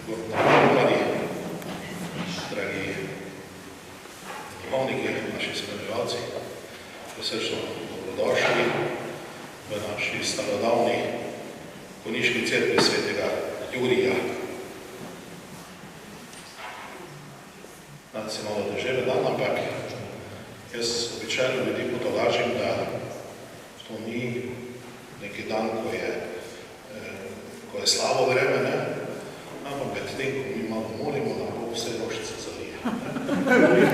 Dragi duhovniki, naši spremljevalci, prisrčno dobrodošli v naši starodavni konjiški cerkvi svetega Jurija. Danes je malo težave dan, ampak jaz običajno ljudi potolažim, da to ni neki dan, ko je slabo vreme, ne? Ampak med tem, ko mi malo molimo, da bo vse rožice zalije.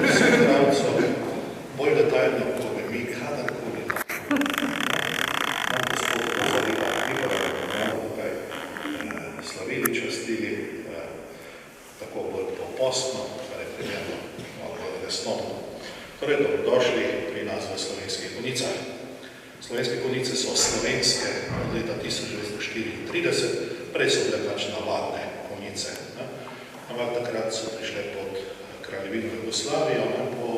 Vse pravco, bolj detaljno pove mi, kadarkoli nam Gospod pozaliva, mi pa bomo tukaj slavili, častili, tako bolj popostno, kar je primerno, malo bolj resnovno. Torej, dobrodošli pri nas v Slovenskih Konjicah. Slovenske Konjice so slovenske od leta 1934, prej so bile pač navadne konjice. Ampak takrat so prišle pod kraljevino Jugoslavijo po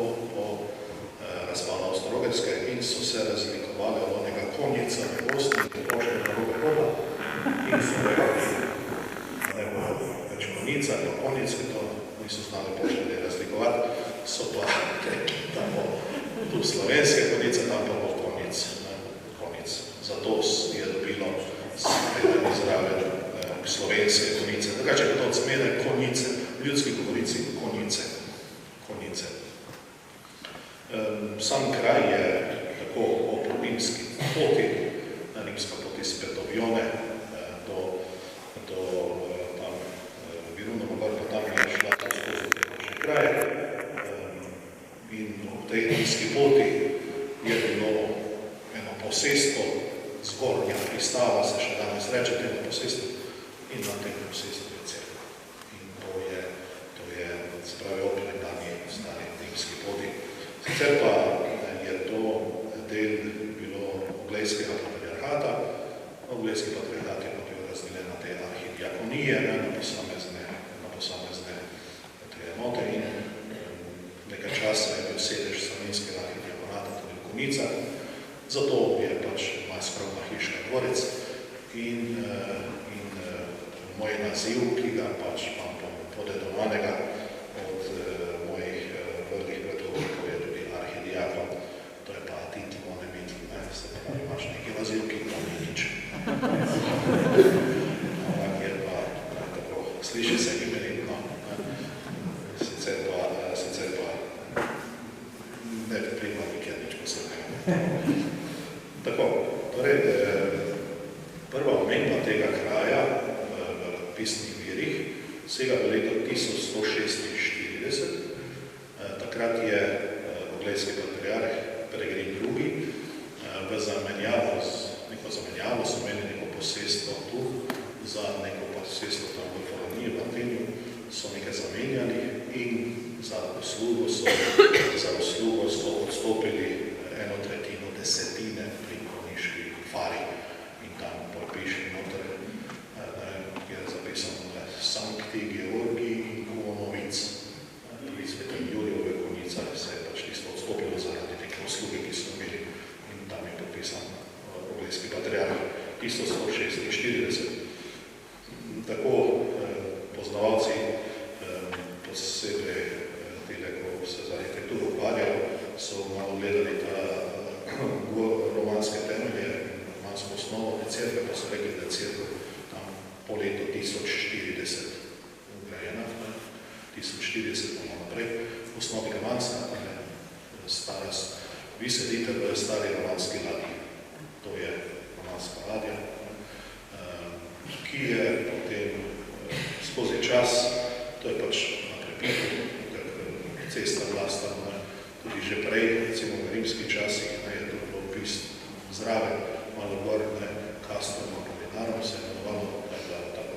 razpadu Avstro-Ogrske in so se razlikovali od onega konjica v Bosni in pošle na roga roba in so rekli, da ne bo več konjica, ne konjic, ki to niso znali pošle razlikovati, so pa rekli, da bo tu slovenske konjice, tam pa bo konjic. Zato je dobilo spredeni zraven slovenske konjice. Drugače je to odsmene konjice, v ljudski govorici konjice. Sam kraj je tako ob rimski poti, rimska poti z Bedovione do tam Virunova gor, pa tam je šla skozi tekoče kraje. In v tej rimski poti je bilo eno posestvo, zgornja pristava se še danes reče temu posestvo, in na tem posestvo je cerkev. In to je spravi opredani stari rimski poti. Sicer pa je to del bilo Oglejskega patriarhata. Oglejski patriarhat je pa bil razdeljen na te arhidiakonije, na posamezne te enote in nekaj časa je bil sedež slovenskega arhidiakonata tudi v Konjicah. Zato je pač moja skromna hiška dvorec in moj naziv, ki ga pač imam podedovanega od mojih vrlih predhodnikov, je tudi arhidiakon. To je pa titul, ne biti, se pravi, imaš neki naziv, ki to ni nič. Ampak je pa tako, sliši se imenitno, sicer pa ne vpliva nikjer nič posebnega. Tako, torej, prva omemba tega kraja v pisnih virih sega v leto 1146. Takrat je oglejski patriarh Peregrin II. V neko zamenjavo so imeli neko posestvo tu, za neko posestvo tam v Foroniji, v Atenju, so nekaj zamenjali in za uslugo so odstopili 1/3 desetine pri konjiški fari in tam piše noter, kjer je zapisano Sancti Georgii in Kuonovic. Pri svetem Juriju v Konjicah se je pač tisto odstopilo zaradi teke usluge, ki so imeli in tam je popisan oglejski patriarh 1146. Tako poznavalci posebej tile, ko se za arhitekturo ukvarjajo, so malo gledali ta romanske temelje, romansko osnovo te cerkve, pa so rekli, da je cerkev tam po letu 1040 ugrajena, 1040 pa naprej, v osnovi romanska, starost. Vi sedite v stari romanski ladji, to je romanska ladja, ki je potem skozi čas, to je pač na prepitu, cesta vlasta, tudi že prej, recimo v rimskih časih, je to bilo opis zraven, malo gor, Castrum Apollinarum se je imenovalo, tako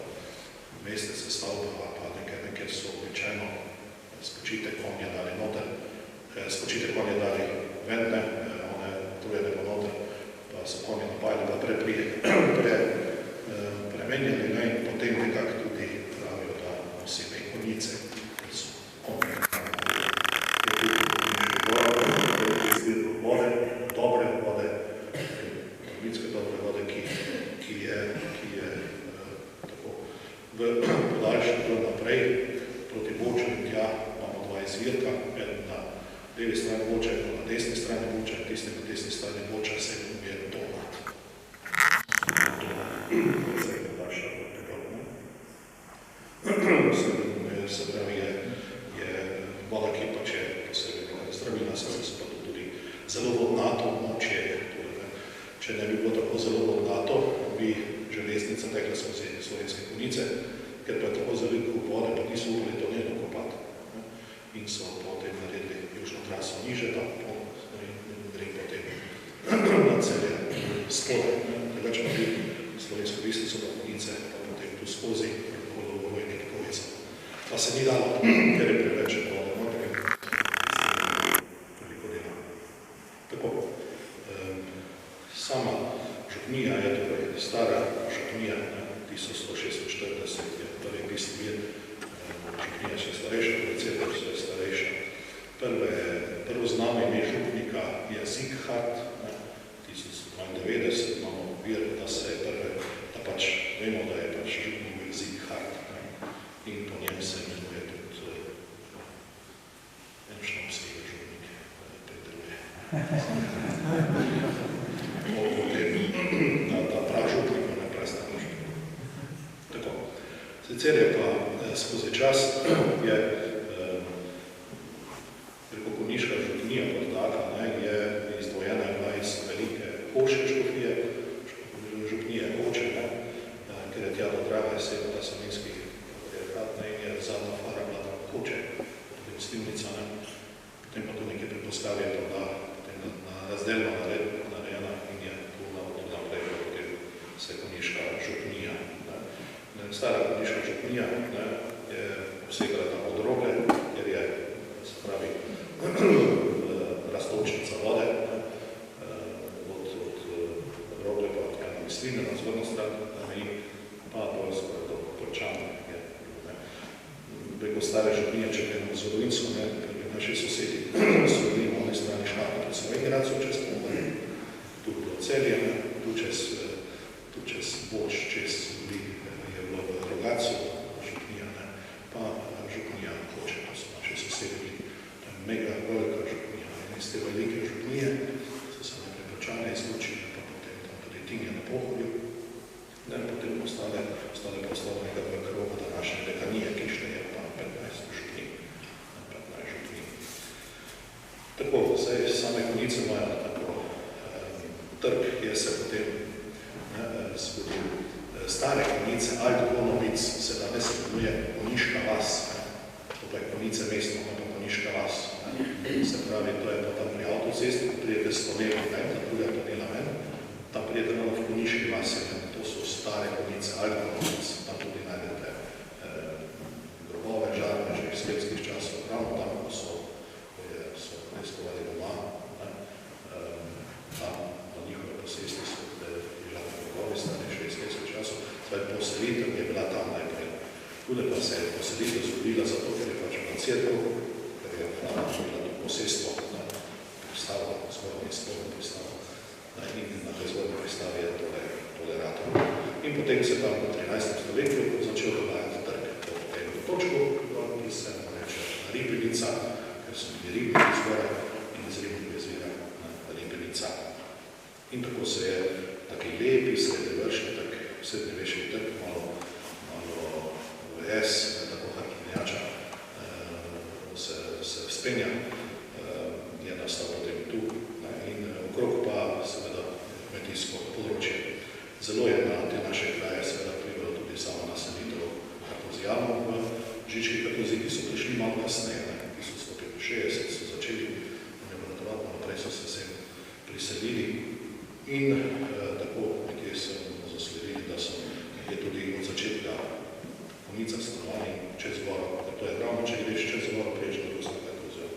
meste se stavba, pa nekaj so običajno spočite konje dali noter, spočite konje dali ventne, one trujene po noter, pa so konje napajali, pa premenjali, in potem nekak tudi pravijo, da nosi ime konjice, ker so konje. Dobre vode, ki je tako v podaljšanju naprej, proti Boču in tja imamo dva izvirka, eden na levi strani Boča, eden na desni strani Boča, in tisti na desni strani Boča se je Donat. Se pravi, je voda, ki pač je posebej nekaj zdravila, se pa tudi zelo vodnato območje. Če ne bi bilo tako zelo vodnato, bi železnica tekla skozi Slovenske Konjice, ker pa je tako veliko vode, pa niso upali to njeno kopati. In so potem naredili južno traso niže, da gre potem na Celje spodaj. Drugače pa bi Slovensko Bistrico pa Konjice, pa potem tu skozi Vojnik povezal. Pa se ni dalo, ker je preveč vode, no, veliko dela. Tako, sama župnija je torej stara župnija, 1146 je torej pisni vir, župnija še starejša, torej Cetelj je starejša. Prvo znamo ime župnika je Zighart, 1092 imamo vir, da se je prve, da pač vemo, da je pač župnik Zighart. In po njem se imenuje tudi en šnopski župnik, Petruje. Potem ta pražupnik, ne prestano župnik. Tako. Sicer je pa skozi čas je preko Konjiška župnija kot taka, je izdvojena iz velike Hoške škofije, župnije Hoče, ker je tja do Drave seveda Savinskih in je zadnja fara bila tam Hoče, potem Stivnica, potem pa to nekaj predpostavlja, da potem na razdelno narejena in je tu naprej, potem se Konjiška župnija. Stara Konjiška župnija je obsegala tam od Rogle, kjer je, se pravi, raztočnica vode, od Rogle pa od Kajna Misline na zvorno stran, pa bolj skoraj do Porčana. Preko stare župnije, če gledamo zgodovinsko, ker bi naši sosedi so bili na onoj strani Šmartno, tudi Slovengrad so čez Pomorje, tu bilo Celje, tu čez Boč, čez je bilo v Rogacu župnija, pa župnija Hoče, to so naši sosedi bili. To je mega velika župnija. In iz te velike župnije so se najprej Porčane izločili, pa potem tam tudi Tinje na Pohorju, potem postale nekaj kroga današnje dekanije, ki šteje pa 15 župnij. Tako, zdaj same Konjice imajo tako trg, je se potem zgodil. Stare Konjice, Alt Konovic, se danes imenuje Konjiška vas. To pa je Konjice mestno, pa Konjiška vas. Se pravi, to je pa tam pri avtocesti, ko prijete s tunelom ven, ta druga tunela ven, tam prijete malo v Konjiški vasi, to so stare Konjice, Alt Konovic, tam tudi najdete grobove, žarne, že iz slepskih časov, ravno tam, ko so neskovali doma, tam na njihove posesti so žarne grobovi, stane še iz slepskih časov, zdaj poselitev je bila tam najprej. Tudi pa se je poselitev zgodila zato, ker je pač bila cerkev, ker je Frana bila to posestvo, pristavo, zgodnje spodne pristavo, in na tej zgodnje pristavi je tole rato. In potem se tam v 13. stoletju začel dodajati trg pod tem točku, ki se reče Ripenica, ker so bili ribniki zgoraj in iz ribnike zvira Ripenica. In tako se je taki lepi srednjevršni trg, srednjeveški trg, malo V.S., tako harkinjača, se vzpenja, je nastal potem tu in okrog pa seveda kmetijsko področje. Zelo je na te naše kraje seveda vplivalo tudi samo naselitev kartuzijanov v Žički kartuziji, ki so prišli malo kasneje, 1165 so začeli obratovati, malo prej so se sem priselili in tako nekje so zasledili, da so nekje tudi od začetka Konjica stanovali čez goro, ker to je ravno, če greš čez goro, priješ do Ruska kartuzijo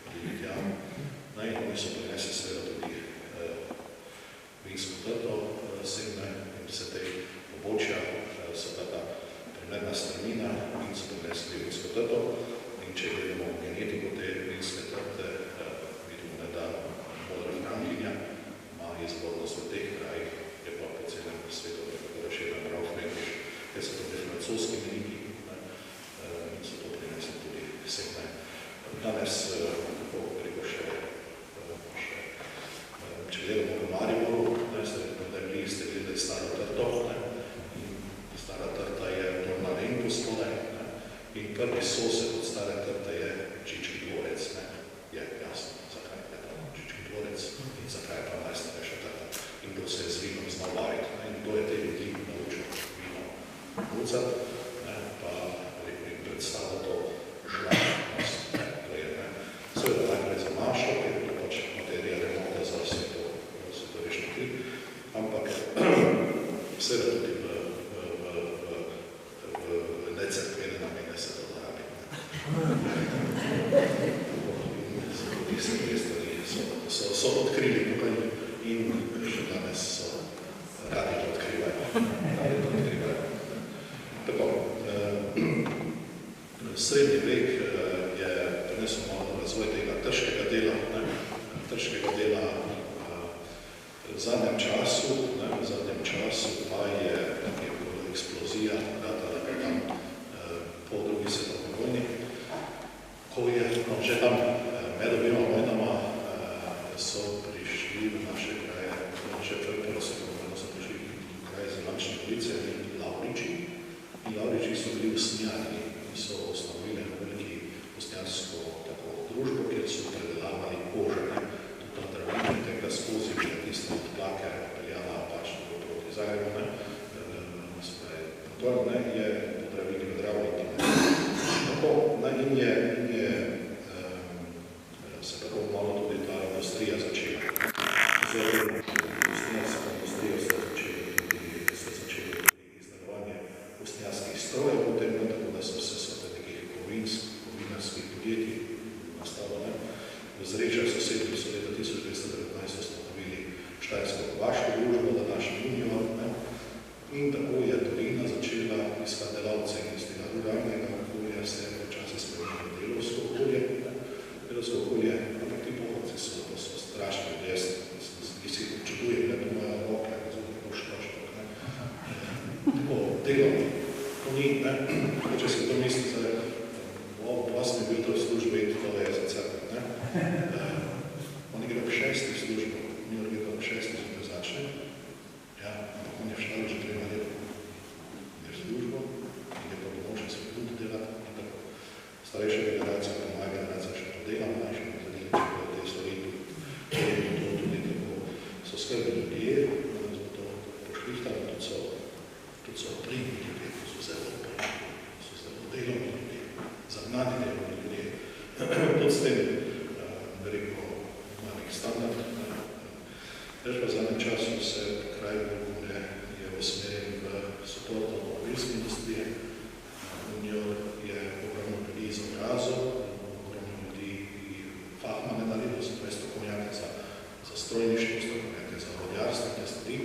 ali tja. In oni so prinesli seveda tudi vinsko trto semne in vse te pobočja, so ta primerna strmina in so prinesli vinsko trto. In če gledamo genetiko te vinske trte, vidimo, da modra frankinja ima izvornost v teh krajih, je pa po celem svetu razširjena prav Frenkiš, ker so tudi francoski meniki, danes, tako preko še, če gledamo v Mariboru, ste gledali Staro trto, in Stara trta je to na Venku spodaj, in prvi sosed od Stare trte je Čički dvorec, je jasno, zakaj je to Čički dvorec in zakaj je pa najstarejša trta in kdo se je z vinom znal baviti, in kdo je te ljudi naučil vino mucati, pa jim predstavlja to žlavnost, to je, seveda najprej za mašo, ker je to pač materija remonta za vse to rešno kri, ampak seveda tudi v necerkvene namene se to zarabi. Te stvari so odkrili tukaj in še danes so radi to odkrivajo. Tako, srednji vek je prinesel malo razvoj tega trškega dela v zadnjem času pa je eksplozija datala tam po drugi svetovni vojni, ko je že tam med obima vojnama so prišli v naše kraje, že prvo svetovno vojno so prišli v kraje Zelančne ulice in Lavriči so bili usnjani in so ustanovili veliki usnjarsko družbo, kjer so predelavali kožene, tudi tam Dravine tega skozi, tiste odplake peljala pač proti Zagrebu, motor je po Dravini v Dravniki. Tako, in je se tako malo tudi ta industrija začela. Industrijo se začeli izdelovanje usnjarskih strojev, potem tako, da so se nekih kovinarskih podjetij nastalo. V Zrečah sosednji so leta 1919 ustanovili Štajersko-kovaško družbo, današnji Union, in tako je Torina začela iskati delavce iz tega ruralnega okolja, se je počasi spremenilo delovsko okolje, ampak ti pohodci so strašni ljudje, ki si občudujem, da imajo roke, zelo šloštok, tako delovni. To ni, če si to misli, vas mi bil to v službi in to je za crkve. Oni gre v 6. službo, mi gre v 6. službo začne, ampak on je v štalu že 3 leta. Je v službo in je pa domočen se tudi delati. Starejša generacija, pa moja generacija še to dela, mlajša ne zadeli, če pa te stvari tudi tako so skrbi ljudje, da nas bo to pošlihtali, tudi so pridni ljudje, so zelo delovni ljudje, zagnani delovni ljudje. Tudi s tem, da rekel, ima nek standard. Več pa v zadnjem času se kraj Burgunde je usmerjen v support avtomobilske industrije. V njo je ogromno ljudi izobrazil, ogromno ljudi fachmane naredil, so to je strokovnjake za strojništvo, strokovnjake za vodjarstvo, te stvari,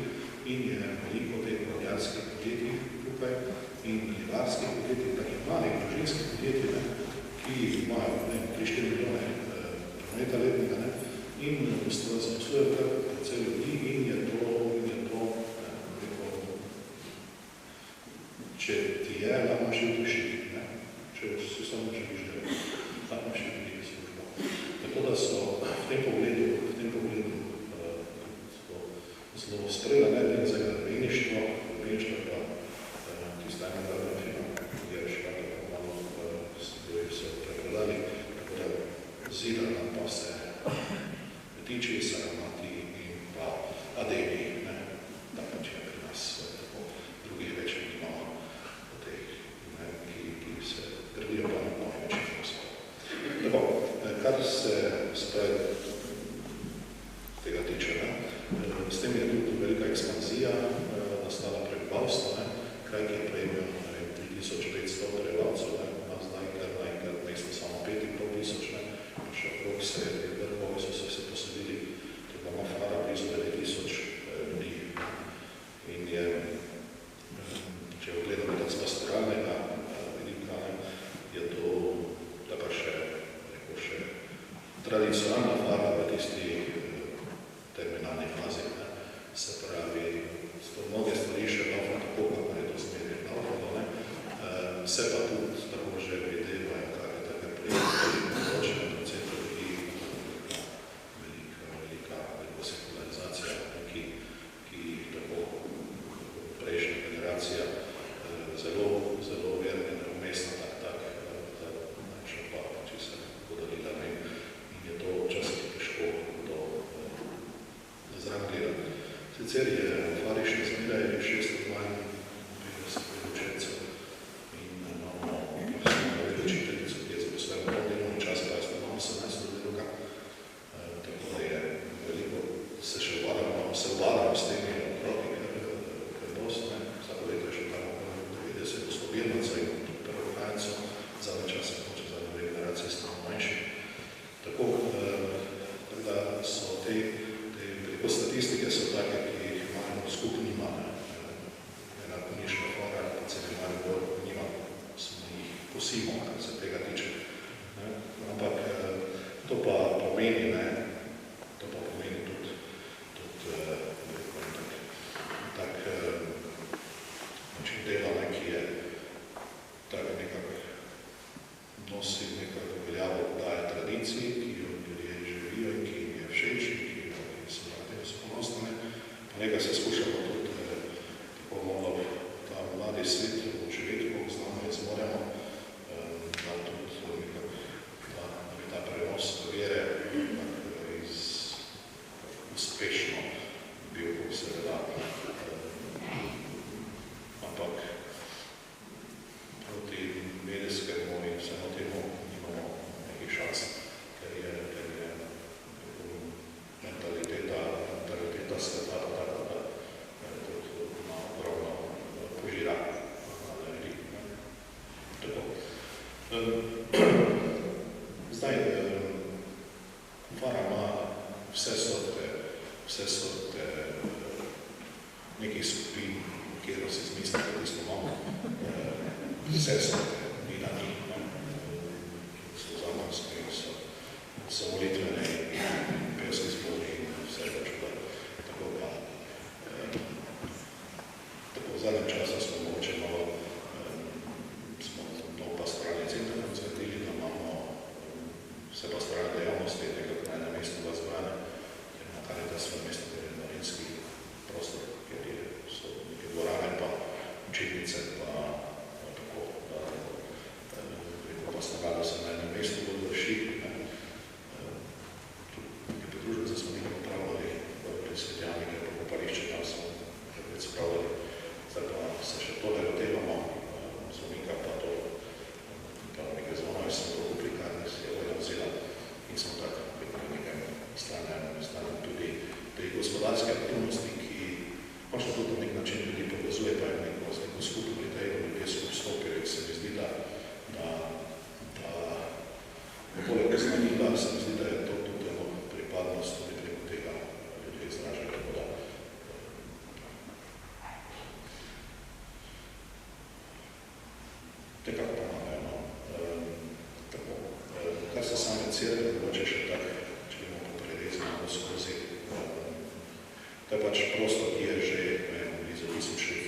in je veliko teh vodjarskih podjetij tukaj in livarskih podjetij, takih malih družinskih podjetij, ki imajo 3-4 milijone prometa letnega, in zaposlujejo kar precej ljudi in je to, če ti je, da imaš jutri šiti, če si samo želiš delati, da imaš jutri službo. Tako da so v tem pogledu zelo spreda, ne za gradbeništvo pa tista ena gradbena je rešila, tako malo so pregledali, tako da zidana pa se Tiči, Saramati in pa Adevi, da pač je pri nas tako drugih več imamo od teh, ki se gradijo pa na večjih posel. Tako, kar se tega tiče, s tem je tudi velika ekspanzija nastala prebivalstva, kraj, ki je prejemil 3500 prebivalcev, zdaj kar mesto samo 5500, še okrog se vrhovi so se posedili, to pa ima Fara blizu 9000 ljudi. In je, če ogledamo tak z pastoralnega vidika, je to taka še tradicionalna Fara v tisti terminalni fazi. Se pravi, mnoge stvari še davno tako, kako je to zmerje davno, se pa tudi tako že videvajo, kar je tako prijemno, kosimo, kar se tega tiče. Ampak to pa pomeni, tudi tak način dela, ki je tak nekako nosi nekako veljavo daje tradiciji, ki jo ljudje živijo in ki jim je všeč, ki so na tem so ponosne. Pa nekaj se skušamo tudi tako malo ta mladi svet oživeti, koliko znamo in zmoremo, da tudi nekako da bi ta prenos vere uspešno bil, kako se da. Ampak proti medijskemu in vsemu temu imamo nekaj šans, ker je mentaliteta sveta tako, da tudi ima ogromno požira na ljudi. Tako. Zdaj, Fara ima vse sorte nekih skupin, kjer si izmislite, da smo malo vse sorte, ni na njih, so zamanske, so molitvene in pevski zbori in vse več. Tako pa, v zadnjem času smo mogoče malo pastoralni center zgradili, da imamo vse pastoralne dejavnosti nekako na enem mestu v zbrane, ker ima Karitas v mestu, ker je marinski prostor, ker so neke dvorane pa učitnice pa tako, da preko pastorala se na enem mestu bolj vrši. Tukaj podružnice smo nekaj popravljali pri Svetjanike, pa kopališče tam smo že spravljali, zdaj pa se še tole lotevamo, zvomika pa to nekaj zvonov, sem to kupli, kar se je vojna vzela in smo tako nekaj strane tudi tej gospodarske aktivnosti, ki možno tudi na nek način ljudi povezuje, pa je neko skupno idejo, ljudje so vstopijo in se mi zdi, da poleg znanila se mi zdi, da je to tudi eno pripadnost, tudi preko tega ljudje izražajo, tako da tekako pomagajo. Kar se same cerkve, mogoče še tak, če bi bomo prerezali skozi. To je pač prostor, ki je že blizu 1000 let